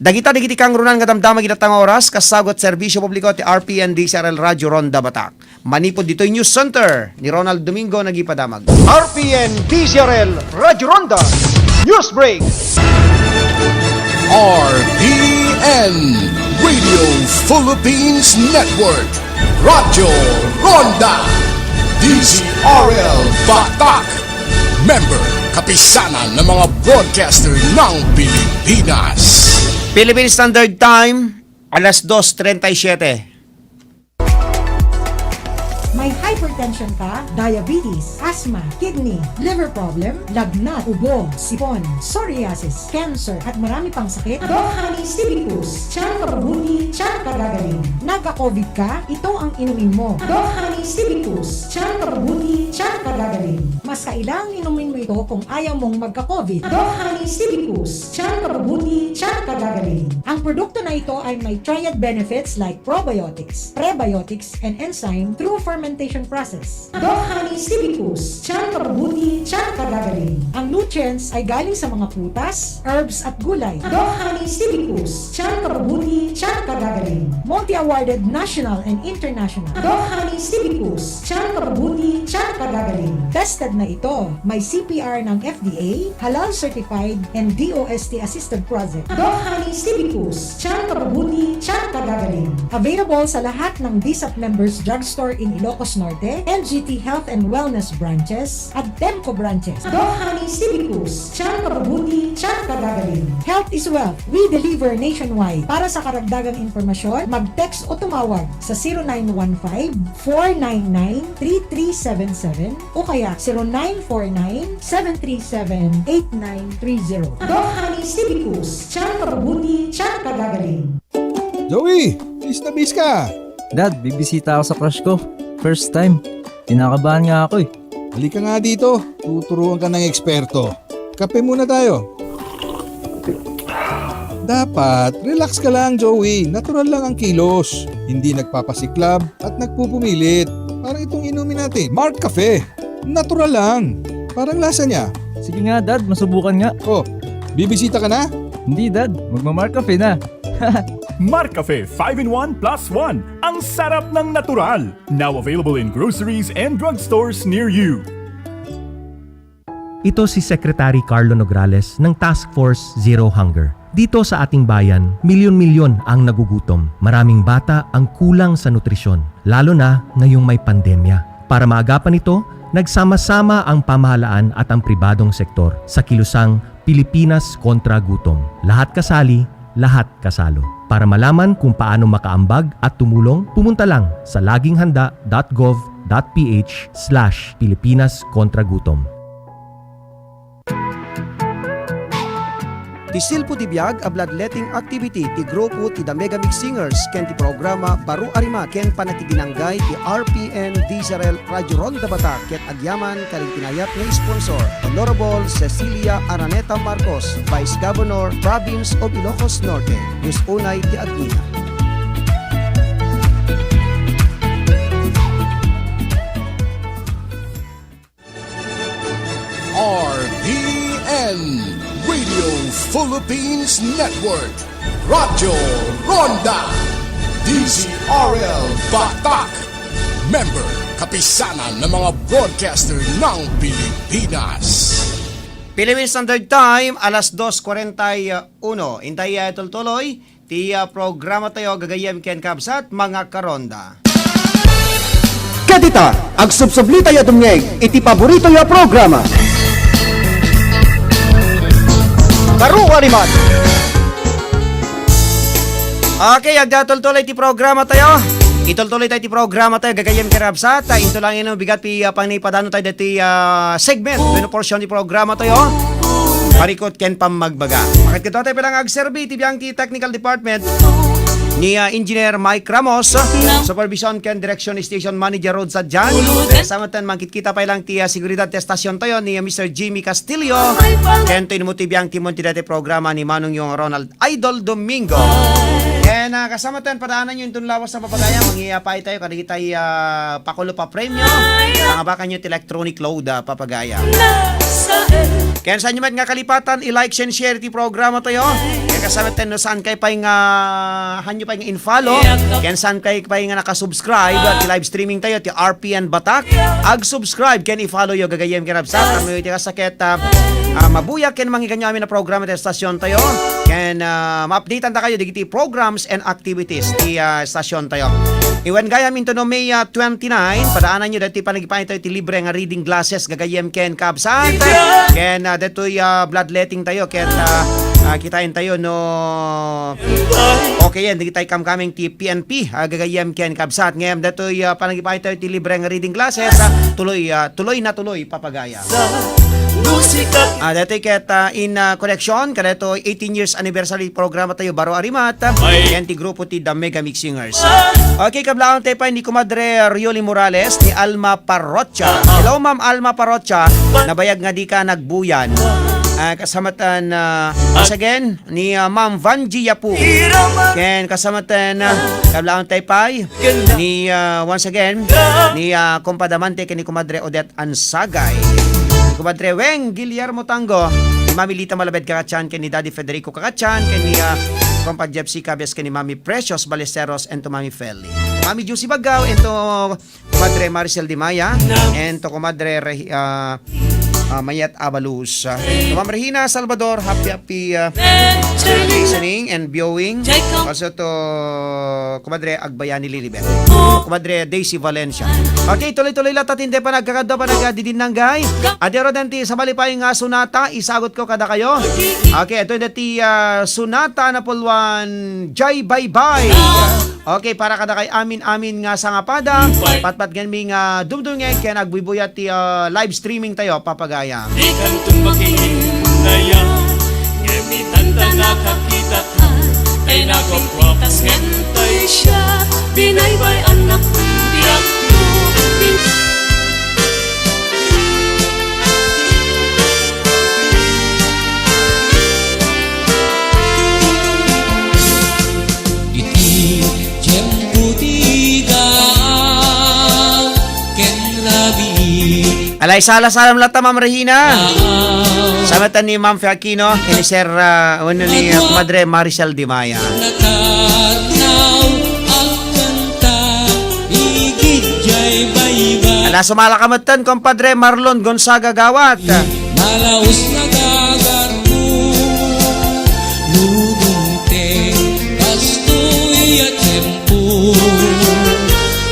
Dagiti kang runan nga damdamag itatang oras kasagot serbisyo publiko ti RPN DZRL Radyo Ronda Batak. Manipod dito'y News Center ni Ronald Domingo nagipadamag. RPN DZRL Radyo Ronda News Break! RPN Radio Philippines Network Radyo Ronda DZRL Batak Member Kapisanan ng mga broadcaster ng Pilipinas. Philippine Standard Time, alas 2:37. May hypertension ka, diabetes, asthma, kidney, liver problem, lagnat, ubo, sipon, psoriasis, cancer, at marami pang sakit? Doc Honey Stevicus, tiyan ka mabuti, tiyan ka gagaling. Nagka-COVID ka? Ito ang inumin mo. Doc Honey Stevicus, tiyan ka mabuti, tiyan ka gagaling. Mas kailangang inumin mo ito kung ayaw mong magka-COVID. Doc Honey Stevicus, tiyan ka mabuti, tiyan ka gagaling. Ang produkto na ito ay may triad benefits like probiotics, prebiotics, and enzyme through fermentation process. Doc Honey Stevicus, tiyan ka mabuti, tiyan ka gagaling. Ang nutrients ay galing sa mga prutas, herbs at gulay. Doc Honey Stevicus, tiyan ka mabuti, tiyan ka gagaling. Multi-awarded national and international. Doc Honey Stevicus, tiyan ka mabuti, tiyan ka gagaling. Tested na ito. May CPR ng FDA, halal certified, and DOST assisted project. Doc Honey Stevicus, tiyan ka mabuti, tiyan ka gagaling. Available sa lahat ng DSAP members drugstore in Ilocos Norte, LGT Health and Wellness branches, at Temco branches. Doc Honey Stevicus, tiyan ka mabuti, tiyan ka gagaling. Health is wealth. We deliver nationwide. Para sa karagdagang informasyon, mag-text o tumawag sa 0915-499-3377 o kaya 0949-737-8930. Doc Honey Stevicus, tiyan ka mabuti, tiyan ka gagaling. Joey, bis na bis ka. Dad, bibisita ako sa crush ko. First time. Kinakabahan nga ako eh. Halika nga dito, tuturuan ka ng eksperto. Kape muna tayo. Dapat, relax ka lang Joey. Natural lang ang kilos. Hindi nagpapasiklab at nagpupumilit. Parang itong inumin natin, Mark Cafe. Natural lang. Parang lasa niya. Sige nga Dad, masubukan nga. Oh, bibisita ka na? Hindi Dad, magma-Mark Cafe na. Marcafe 5-in-1 plus 1. Ang sarap ng natural. Now available in groceries and drugstores near you. Ito si Secretary Carlo Nograles ng Task Force Zero Hunger. Dito sa ating bayan, milyon-milyon ang nagugutom. Maraming bata ang kulang sa nutrisyon, lalo na ngayong may pandemya. Para maagapan ito, nagsama-sama ang pamahalaan at ang pribadong sektor sa kilusang Pilipinas kontra Gutom. Lahat kasali, lahat kasalo. Para malaman kung paano makaambag at tumulong, pumunta lang sa laginghanda.gov.ph/Pilipinas kontra Gutom. Ti silpo ti biag a bloodletting activity ti grupo ti The Mega Mix Singers ken ti programa Baru Arima ken panatiginanggay ti RPN DZRL Radio Ronda Batak ket agyaman kaling tinayap nga sponsor Honorable Cecilia Araneta Marcos, Vice Governor, Province of Ilocos Norte. News unay ti Agina. RPN Radio Philippines Network Radyo Ronda DZRL Batak Member Kapisanan ng mga broadcaster ng Pilipinas. Philippine Standard Time, alas 2:41. Intay tuloy ti programa tayo gagayem ken kabsat mga karonda. Kadita, agsubsubli tayo tumngeg, iti paborito ya programa. Baru Arimat. Okay, agdatol-tuloy ti programa tayo. Itol-tuloy tayo ti programa tayo gagayem ken kabsat. Ito lang ino bigat pi panipadano tayo dati segment, no portion ti programa tayo. Parikot ken pamagbaga. Bakit kito tayo palang agserbi ti biyang ti technical department ni Engineer Mike Ramos, Supervision ken Direction Station Manager Road sa Jan. Samatan mangkit-kita pa lang ti seguridad ti stasyon tayo ni Mr. Jimmy Castillo. Ken to mo ti biyang timon ti dati programa ni Manong yung Ronald Idol Domingo. Ken kasamatan padaanan yung itong lawas na papagaya. Mangyayapay tayo kada kita pakulo pa premyo. Nangabakan nyo ti electronic load papagaya. Kaya saan nyo man nga kalipatan, i-like and share ti programa tayo. Kaya kasama tayo saan kayo pa yung hanyo pa yung in-follow. Kaya saan kayo pa yung nakasubscribe at live streaming tayo ti RPN Batak. Ag-subscribe, kaya i-follow yung gagayem kinabsat. Kami yung sakit, mabuyak kaya naman ikanyo amin na programa tayo stasyon tayo. Kaya ma-updatean ta kayo digiti programs and activities ti stasyon tayo. Iwan gaya minto no May 29, padaanan nyo dati panagipain tayo ti libre nga reading glasses gagayem ken kabsat. Ken dato'y bloodletting tayo ken kitain tayo no okay yan digi tayo kaming ti PNP gagayem ken kabsat. Ngem dato'y panagipain tayo ti libre nga reading glasses tuloy papagaya. Dati ket in connection kadeto 18 years anniversary programa tayo baro arimat yan ti grupo ti The Mega Mix Singers. Okay, kablaon tayo pa ni Comadre Rioli Morales ni Alma Parrocha. Hello Ma'am Alma Parrocha, nabayag nga di ka nagbuyan. Kasamatan once again ni Ma'am Vanji Yapu. Ken kasamatan kablaon tayo pa ni once again ni Compadamante ken ni Comadre Odette Ansagay. Kumadre Weng Guillermo Tango, ni Mami Lita Malabed Kakachan, ken ni Daddy Federico Kakachan, ken ni Compa Jepsi Cabes, ken ni Mami Precious Balesteros, and to Mami Feli. Mami Juicy Bagaw, and to Kumadre Maricel Dimaya, and to Kumadre Mayat Abalus. To Ma'am Regina Salvador, happy listening and viewing. Also to Kumadre Agbayani Lilibet. Kumadre Daisy Valencia. Okay, tuloy-tuloy lang tatinde pa nagkakadwa pa nagdidinanggay. Adero denti sa mali pa yung sunata, isagot ko kada kayo. Okay, ito yung dati sunata na pulwan, Jai Bye Bye. Okay, para kada kay amin nga sa ngapada, patpat ganmi nga dumdungay kaya nagbibuyat ti live streaming tayo papagaya. Ikan tumbaki naya, ngemitan ta nakakita ka, ay nagwapas ngentay siya, binaybay anak biyak mo. Alay salam lata Ma'am Regina. Samatan ni Ma'am Fiakino, ni Sir ni Madre Maricel Dimaya. Ala sumalakamutan Compadre Marlon Gonzaga Gawat. Malaos na gagarbo, lulunte, kastoy at tempo.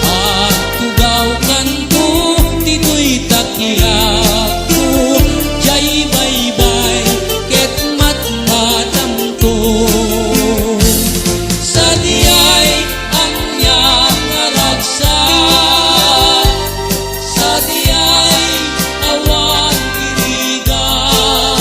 At tugaw kanto, tito'y takiyato, jay baybay, ket matmatamto. Sa diyay ang niyang naragsak, sa diyay awan irigan.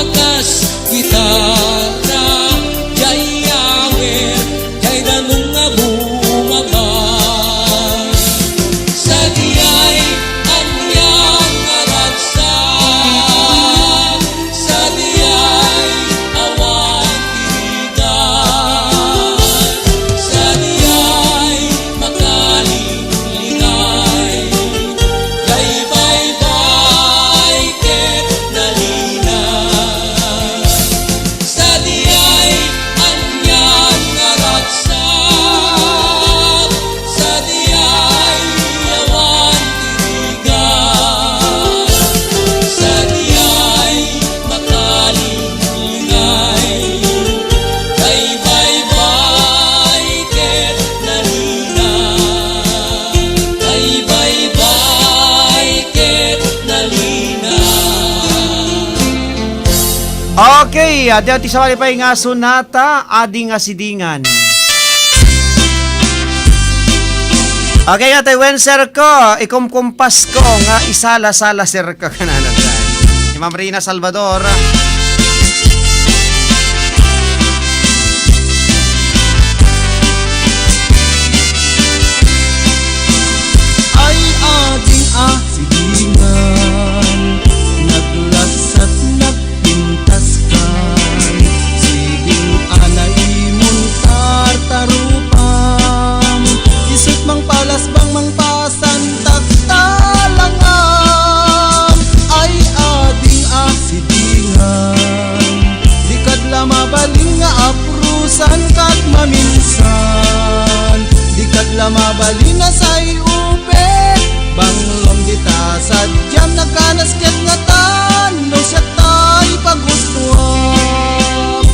wakas gitara jay awer jay danong nga bumabay sa diyay anyang aragsak sa diyay awan tirigan sa diyay makalinglingay jay bye-bye ket nalina sa diyay anyang aragsak sa diyay awan tirigan sa diyay makalinglingay jay bye-bye ket nalina jay bye-bye ket nalina. Okay, adi sa malipay nga sunata, adi nga sidingan. Okay, ate, when sir ko, ikumkumpas ko nga isala-sala sir ko kananan. Ni Ma'am Rina Salvador. Ay ading asidingan naglasat nagpintas kan siding anay muntar tarupam isut mang palas bang mang pasan taktalangam ay ading asidingan dikad lama baling nga aprusan kat maminsan dikad lama baling nga say upet banglom dita sadyam nagkanasket nga tano siya tay pagustuhan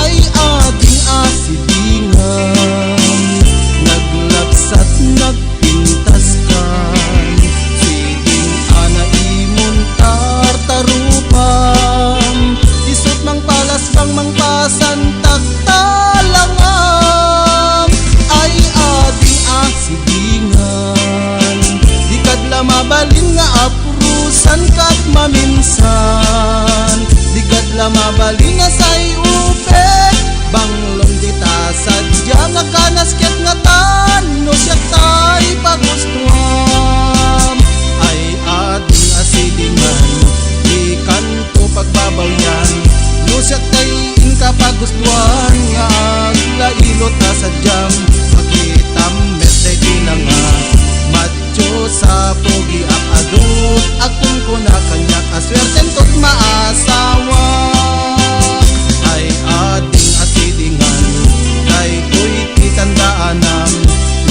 ay ading asidingan naglapsat nagpintas kan siding anaimon tartarupam isut mang palas bang mang pasan taktalangam ay ading asidingan dikad lama balin nga aprusan kat maminsan dikad lama balin nga say upet banglong dita sadya nga kanasket nga tano siya tay pagustuhan ay ading asidingan di kanto pagbabawyan no siya tay inka pagustuhan nga aglailot ta sadyang makitam mesay dinanga Madyo sa pogi ang adut akong ko na kanya kaswerten tot maasawa ay ading asidingan kay ko'y titandaanam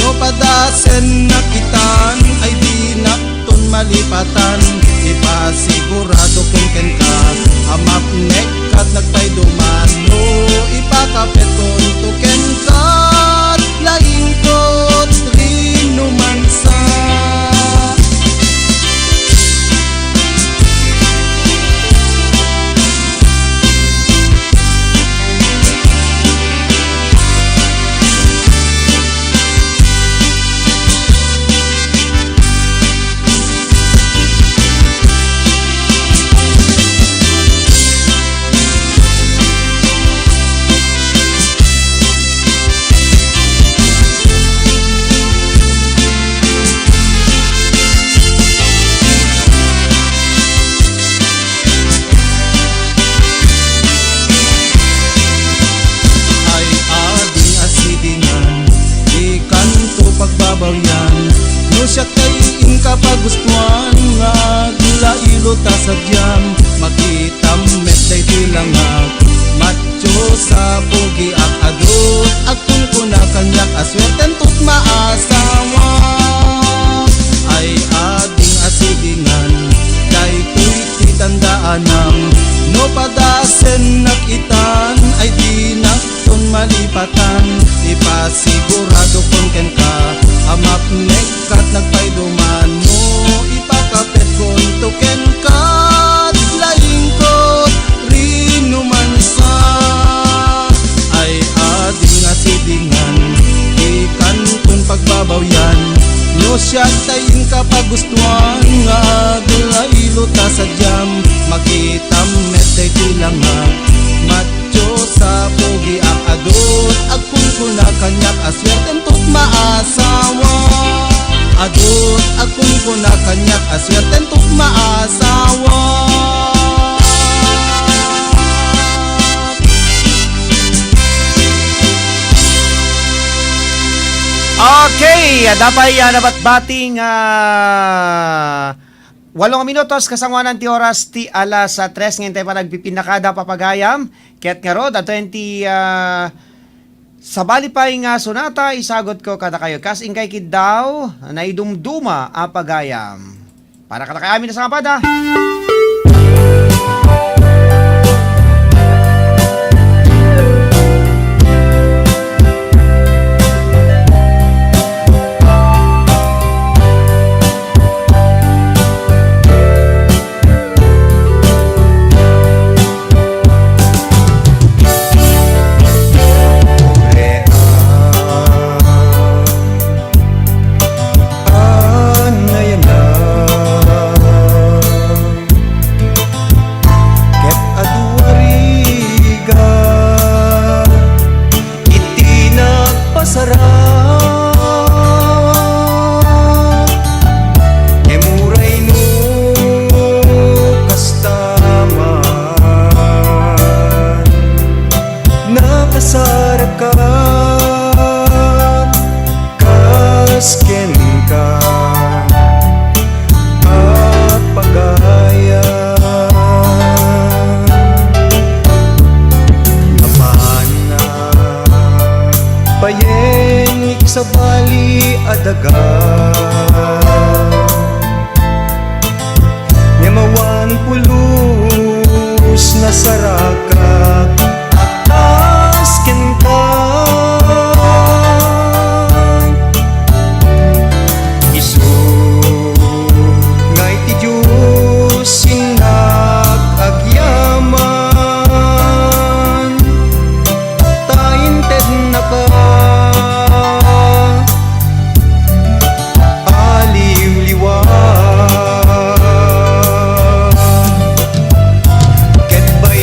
no padasen nakitan ay dinakton malipatan ipasigurado kung ken ka amap nekat nagpay duman no ipakapet kon to ken kat laing kot rinumansa pagbabawyan no siya kay inka pagustuhan nga gilailo ta sadyam makitam metday tilangak macho sa pogi ak adut akong kuna kanyak aswerten tot maasawa ay ading asidingan kay ko'y titandaanam no padasen nakitan ay dinakton malipatan ipasigurado kung ken ka amap nekat nagpay dumano ipakapet kon to ken kat laing kot rinumansa ay ading asidingan ikan kung pagbabawyan no siya tayin ka pagustuhan nga dalailo ta sadyam makitam metay tilanga aswerten tot maasawa. Adot akong kuna kanyak aswerten tot maasawa. Okay, dapat bating 8 minutos kasangwanan ti oras ti alas 3 ngayon tayo pa nagpipinakada papagayam. Kaya't nga rod, 20 sa bali pa nga sonata, isagot ko kada kayo. Kasing kay kid daw, na idumduma apagayam. Para kada kayo amin na sa kapada. sa bali adaga Nyamawan pulus na sarakak atas kenta Isu ngay ti Diyos sinak agyaman tainted na ka aliw-liwan ket bay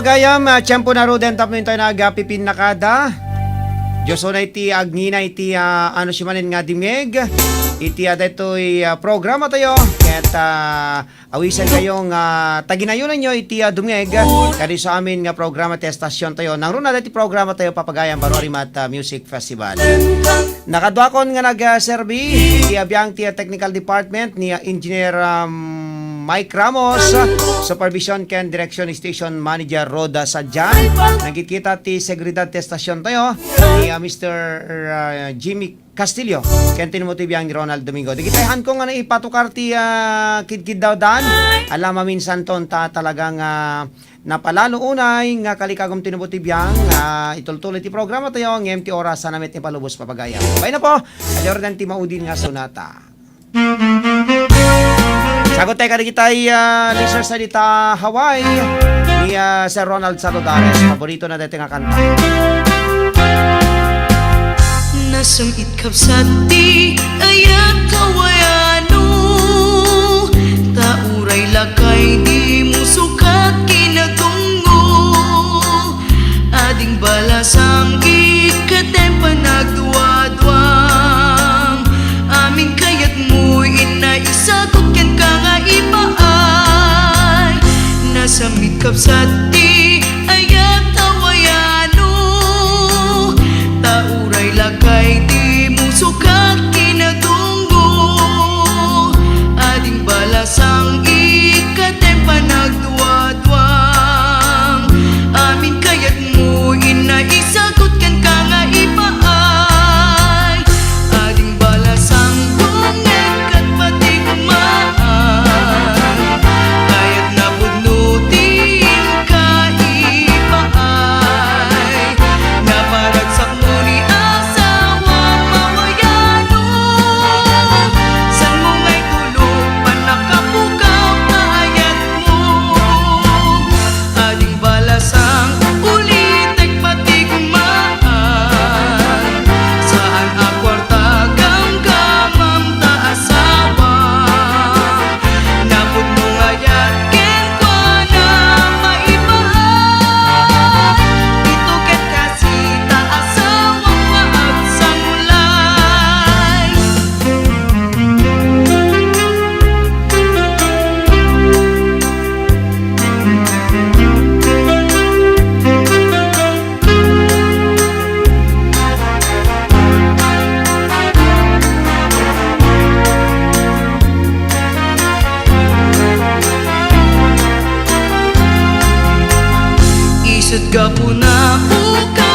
papagayam, tiyempo na ro den tapno tayo nagapipin nakada. Diyos na iti agnina iti ano si manin nga dimeg. Iti detoy programa tayo. Ket awisan kayong taginayunan nyo iti dumeg. Kadi sa amin nga programa ti estasyon tayo. Nang runa dati programa tayo papagayam Barorimat Music Festival. Nakadwakon nga nag-servi iti abiyang ti technical department ni Engineer Mike Ramos, Supervision ken Direction Station Manager Roda Sadjan. Nagkikita ti Seguridad ti Estasyon tayo ni Mr. Jimmy Castillo. Ken tinumoy biyang ni Ronald Domingo. Digitahan ko nga na ipatukar ti kidkid daw dan. Alam minsan ton ta talagang napalalo unay nga kalikagom tinubuti biyang itultuloy ti programa tayo ng MT oras sa namit ni palubos papagaya. Bay na po. Ayor dan ti maudin nga sonata. Sagot tayo kadikitay listeners sa dita Hawaii ni Sir Ronald Saludares. Paborito na dito nga kanta. Nasungit kapsati ayat kawayano tauray lakay di mo sukat kinatungo ading balasang ikatem panagduwadwang aming kayat mo'y inaisakot ken ka nga ipaay nasamit kapsati ayat kawayano tauray lakay di mo sukat kinatunggo ading balasang ikatem panagduwadwang amin kayat mo inaisagot kan ka nga ipaay ading balasang bungeg kat pati kumaan kayat napudnutin ka ipaay naparagsak mo ni asawang mawayano san mo ngay tulog panakapukaw kaayat mo ading balasang ulitek pati kumaan saan akwarta gamgamam ta asawa napud mo ngayat ken kwa na maipaay dito ket kasita asawang maagsanulay isut ka po na uka